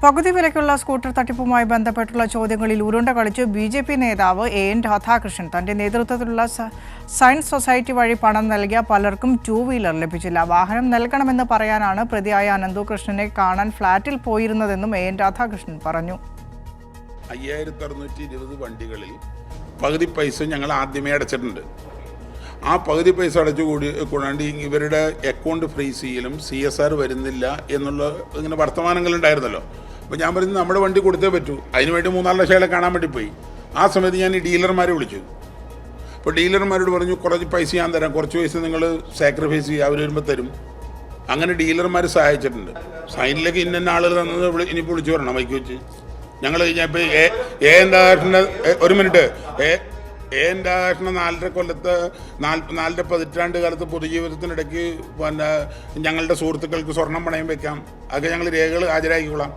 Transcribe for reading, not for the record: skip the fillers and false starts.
പകുതി വിലയ്ക്കുള്ള സ്കൂട്ടർ തട്ടിപ്പുമായി ബന്ധപ്പെട്ടുള്ള ചോദ്യങ്ങളിൽ ഉരുണ്ട കളിച്ച് ബി.ജെ.പി. നേതാവ് എൻ രാധാകൃഷ്ണൻ. തന്റെ നേതൃത്വത്തിലുള്ള സയൻസ് സൊസൈറ്റി വഴി പണം നൽകിയ പലർക്കും 2 വീലർ ലഭിച്ചില്ല. വാഹനം നൽകണമെന്ന് പറയാനാണ് പ്രതിയായ അനന്തകൃഷ്ണനെ കാണാൻ ഫ്ളാറ്റിൽ പോയിരുന്നതെന്നും എൻ രാധാകൃഷ്ണൻ പറഞ്ഞു. 5620 വണ്ടികളിൽ പകുതി പൈസ ഞങ്ങൾ ആദ്യമേ അടച്ചിട്ടുണ്ട്. ആ പകുതി പൈസ അടച്ചു കൂടാണ്ട് ഇവരുടെ അക്കൗണ്ട് ഫ്രീസ് ചെയ്യലും CSR വരുന്നില്ല എന്നുള്ള ഇങ്ങനെ വർത്തമാനങ്ങളുണ്ടായിരുന്നല്ലോ. അപ്പോൾ ഞാൻ പറഞ്ഞു നമ്മുടെ വണ്ടി കൊടുത്തേ പറ്റൂ. അതിനുവേണ്ടി 3-4 ലക്ഷം കാണാൻ വേണ്ടി പോയി. ആ സമയത്ത് ഞാൻ ഈ ഡീലർമാരെ വിളിച്ചു. അപ്പോൾ ഡീലർമാരോട് പറഞ്ഞു കുറച്ച് പൈസ ഞാൻ തരാം, കുറച്ച് പൈസ നിങ്ങൾ സാക്രിഫൈസ് ചെയ്യുക, അവർ വരുമ്പോൾ തരും. അങ്ങനെ ഡീലർമാർ സഹായിച്ചിട്ടുണ്ട്. സൈനിലേക്ക് ഇന്ന ആളുകൾ തന്നത് ഇനിയിപ്പോൾ വിളിച്ചു പറയണം വൈക്ക് വെച്ച്. ഞങ്ങൾ കഴിഞ്ഞപ്പോൾ ഒരു മിനിറ്റ് എൻ്റെ 4.5 കൊല്ലത്ത് 4 പതിറ്റാണ്ട് കാലത്ത് പൊതുജീവിതത്തിനിടയ്ക്ക് പിന്നെ ഞങ്ങളുടെ സുഹൃത്തുക്കൾക്ക് സ്വർണം പണയം വെക്കാം. അതൊക്കെ ഞങ്ങൾ രേഖകൾ ഹാജരാക്കിക്കൊള്ളാം.